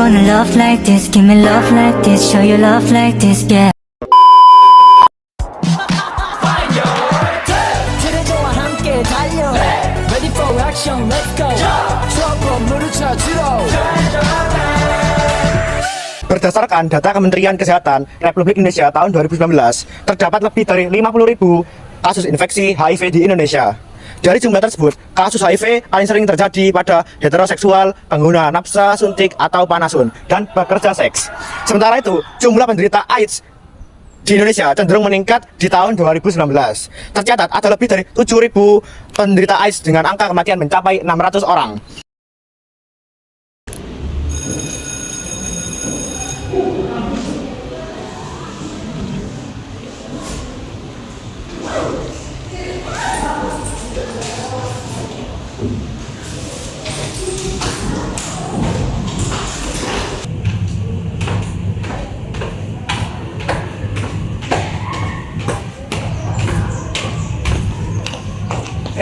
wanna love like this, give me love like this, show you love like this, yeah. Berdasarkan data Kementerian Kesehatan Republik Indonesia tahun 2019, terdapat lebih dari 50.000 kasus infeksi HIV di Indonesia. Dari jumlah tersebut, kasus HIV paling sering terjadi pada heteroseksual, pengguna nafsa suntik atau panasun, dan pekerja seks. Sementara itu, jumlah penderita AIDS di Indonesia cenderung meningkat di tahun 2019. Tercatat ada lebih dari 7.000 penderita AIDS dengan angka kematian mencapai 600 orang.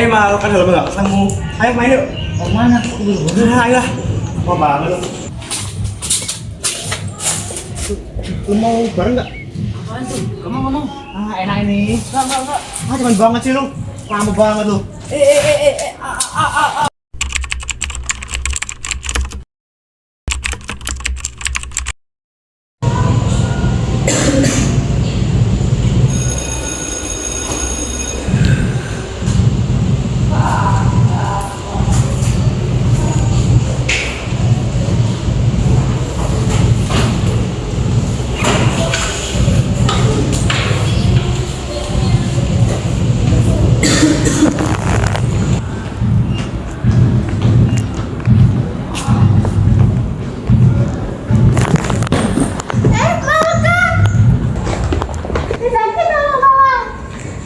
Mal, kan udah nggak ketemu. Ayo main yuk. Mau mana? Ayo lah. Mau banget lu. Lu mau bareng nggak? Apaan tuh? Ngomong. Enak ini. Enggak. Cuman banget sih lu. Lama banget lu.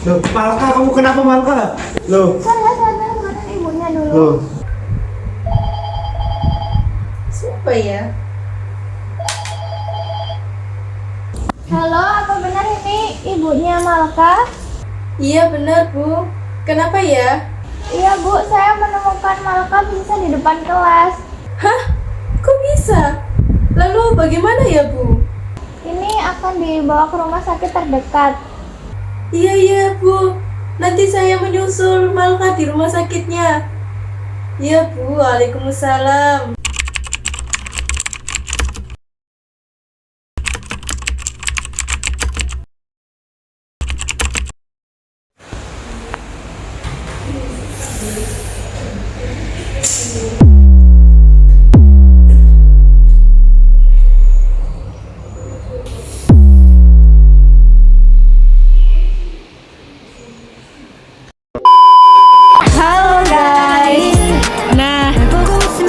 Loh, Malka, kamu kenapa Malka? Loh. Saya mana ibunya dulu. Loh. Siapa ya? Halo, apa benar ini ibunya Malka? Iya benar Bu. Kenapa ya? Iya Bu, saya menemukan Malka pingsan di depan kelas. Hah? Kok bisa? Lalu bagaimana ya Bu? Ini akan dibawa ke rumah sakit terdekat. Iya Bu. Nanti saya menyusul Malka di rumah sakitnya. Iya Bu. Waalaikumsalam.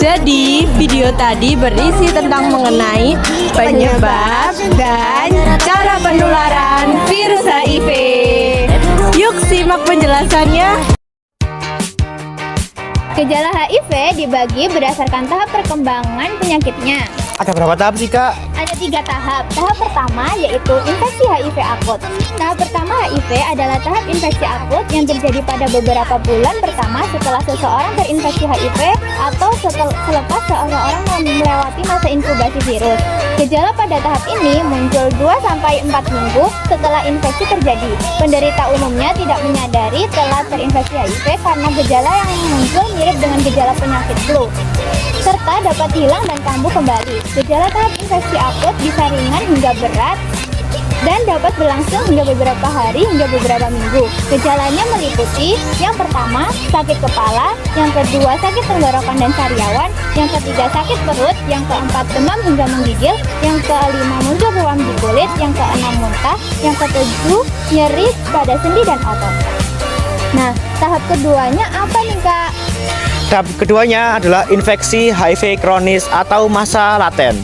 Jadi video tadi berisi tentang mengenai penyebab dan cara penularan virus HIV. Yuk simak penjelasannya. Gejala HIV dibagi berdasarkan tahap perkembangan penyakitnya. Ada berapa tahap sih, Kak? Ada 3 tahap. Tahap pertama yaitu infeksi HIV akut. Tahap pertama HIV adalah tahap infeksi akut yang terjadi pada beberapa bulan pertama setelah seseorang terinfeksi HIV atau selepas seseorang melewati masa inkubasi virus. Gejala pada tahap ini muncul 2-4 minggu setelah infeksi terjadi. Penderita umumnya tidak menyadari telah terinfeksi HIV karena gejala yang muncul mirip dengan gejala penyakit flu, serta dapat hilang dan kambuh kembali. Gejala tahap infeksi akut bisa ringan hingga berat dan dapat berlangsung hingga beberapa hari hingga beberapa minggu. Gejalanya meliputi yang pertama, sakit kepala, yang kedua, sakit tenggorokan dan sariawan, yang ketiga, sakit perut, yang keempat, demam hingga menggigil, yang kelima, muncul ruam di kulit, yang keenam, muntah, yang ketujuh, nyeri pada sendi dan otot. Nah, tahap keduanya apa nih Kak? Tahap keduanya adalah infeksi HIV kronis atau masa laten.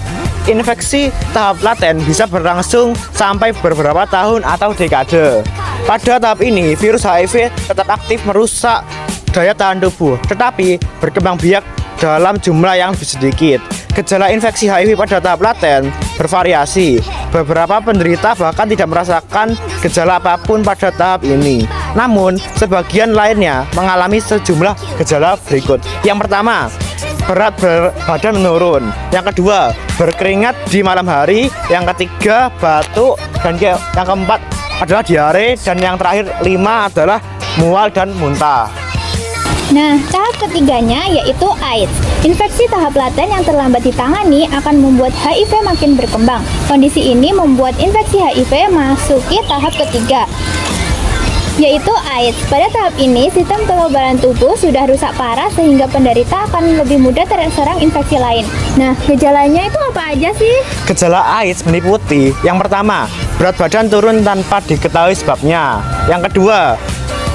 Infeksi tahap laten bisa berlangsung sampai beberapa tahun atau dekade. Pada tahap ini, virus HIV tetap aktif merusak daya tahan tubuh, tetapi berkembang biak dalam jumlah yang lebih sedikit. Gejala infeksi HIV pada tahap laten bervariasi. Beberapa penderita bahkan tidak merasakan gejala apapun pada tahap ini. Namun, sebagian lainnya mengalami sejumlah gejala berikut. Yang pertama, berat badan menurun. Yang kedua, berkeringat di malam hari. Yang ketiga, batuk. Dan yang keempat adalah diare. Dan yang terakhir 5 adalah mual dan muntah. Nah, tahap ketiganya yaitu AIDS. Infeksi tahap laten yang terlambat ditangani akan membuat HIV makin berkembang. Kondisi ini membuat infeksi HIV masuki tahap ketiga, yaitu AIDS. Pada tahap ini, sistem kekebalan tubuh sudah rusak parah sehingga penderita akan lebih mudah terserang infeksi lain. Nah, gejalanya itu apa aja sih? Gejala AIDS meliputi yang pertama, berat badan turun tanpa diketahui sebabnya. Yang kedua,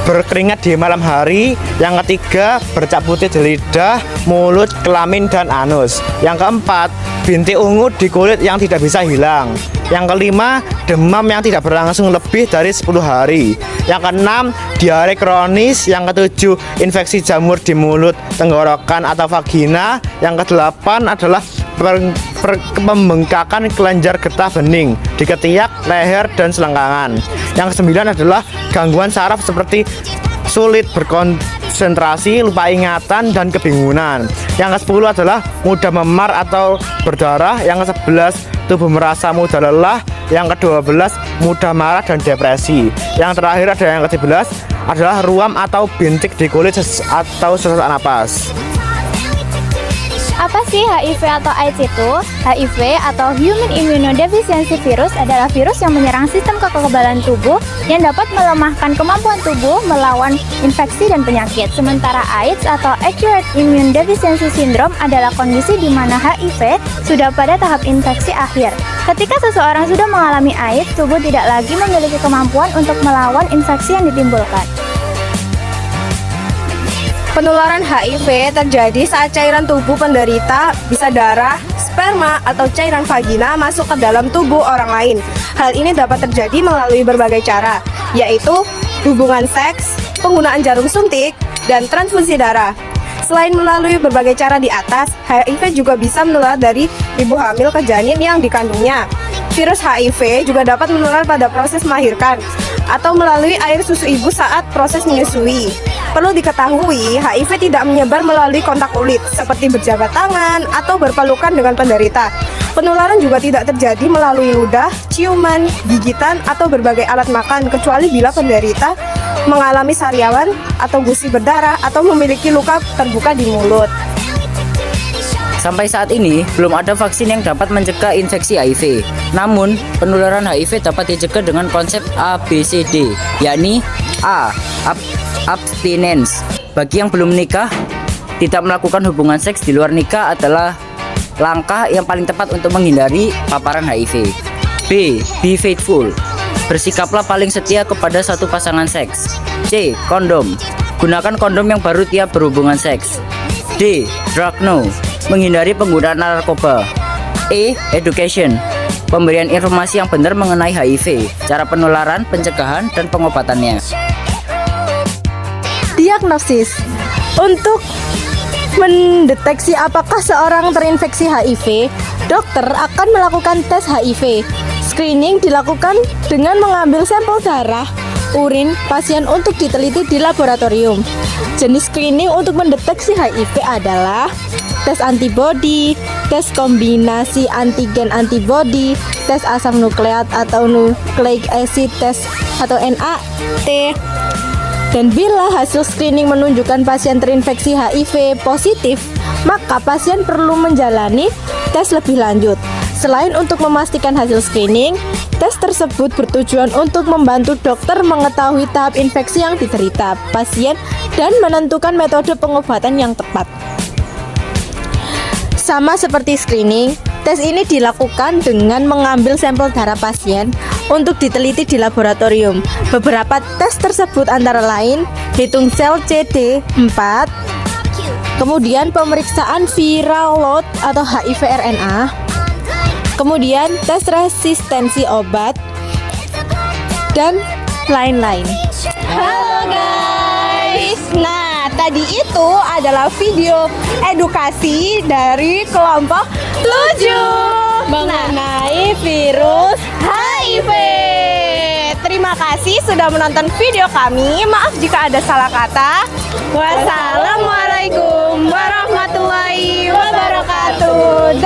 berkeringat di malam hari. Yang ketiga, bercak putih di lidah, mulut, kelamin, dan anus. Yang keempat, bintik ungu di kulit yang tidak bisa hilang. Yang kelima, demam yang tidak berlangsung lebih dari 10 hari. Yang keenam, diare kronis. Yang ketujuh, infeksi jamur di mulut, tenggorokan, atau vagina. Yang kedelapan adalah pembengkakan kelenjar getah bening di ketiak, leher, dan selangkangan. Yang kesembilan adalah gangguan saraf seperti sulit berkonsentrasi, lupa ingatan, dan kebingungan. Yang ke-10 adalah mudah memar atau berdarah. Yang ke-11, tubuh merasa mudah lelah. Yang ke-12, mudah marah dan depresi. Yang terakhir ada yang ke-13 adalah ruam atau bintik di kulit atau sesak napas. Apa sih HIV atau AIDS itu? HIV atau Human Immunodeficiency Virus adalah virus yang menyerang sistem kekebalan tubuh yang dapat melemahkan kemampuan tubuh melawan infeksi dan penyakit. Sementara AIDS atau Acquired Immune Deficiency Syndrome adalah kondisi di mana HIV sudah pada tahap infeksi akhir. Ketika seseorang sudah mengalami AIDS, tubuh tidak lagi memiliki kemampuan untuk melawan infeksi yang ditimbulkan. Penularan HIV terjadi saat cairan tubuh penderita, bisa darah, sperma, atau cairan vagina masuk ke dalam tubuh orang lain. Hal ini dapat terjadi melalui berbagai cara, yaitu hubungan seks, penggunaan jarum suntik, dan transfusi darah. Selain melalui berbagai cara di atas, HIV juga bisa menular dari ibu hamil ke janin yang dikandungnya. Virus HIV juga dapat menular pada proses melahirkan atau melalui air susu ibu saat proses menyusui. Perlu diketahui, HIV tidak menyebar melalui kontak kulit, seperti berjabat tangan atau berpelukan dengan penderita. Penularan juga tidak terjadi melalui ludah, ciuman, gigitan, atau berbagai alat makan, kecuali bila penderita mengalami sariawan atau gusi berdarah atau memiliki luka terbuka di mulut. Sampai saat ini, belum ada vaksin yang dapat mencegah infeksi HIV. Namun, penularan HIV dapat dicegah dengan konsep ABCD, yakni A. Abstinence. Bagi yang belum menikah, tidak melakukan hubungan seks di luar nikah adalah langkah yang paling tepat untuk menghindari paparan HIV. B. Be faithful. Bersikaplah paling setia kepada satu pasangan seks. C. Kondom. Gunakan kondom yang baru tiap berhubungan seks. D. Drug no. Menghindari penggunaan narkoba. E. Education. Pemberian informasi yang benar mengenai HIV, cara penularan, pencegahan, dan pengobatannya. Diagnosis. Untuk mendeteksi apakah seorang terinfeksi HIV, dokter akan melakukan tes HIV. Screening dilakukan dengan mengambil sampel darah, urin pasien untuk diteliti di laboratorium. Jenis screening untuk mendeteksi HIV adalah tes antibodi, tes kombinasi antigen antibodi, tes asam nukleat atau nucleic acid test atau NAT. Dan bila hasil screening menunjukkan pasien terinfeksi HIV positif, maka pasien perlu menjalani tes lebih lanjut. Selain untuk memastikan hasil screening, tes tersebut bertujuan untuk membantu dokter mengetahui tahap infeksi yang diderita pasien dan menentukan metode pengobatan yang tepat. Sama seperti screening, tes ini dilakukan dengan mengambil sampel darah pasien untuk diteliti di laboratorium. Beberapa tes tersebut antara lain hitung sel CD4, kemudian pemeriksaan viral load atau HIV RNA, kemudian tes resistensi obat, dan lain-lain. Halo guys, nah tadi itu adalah video edukasi dari kelompok 7 mengenai virus HIV. Terima kasih sudah menonton video kami. Maaf jika ada salah kata. Wassalamualaikum warahmatullahi wabarakatuh.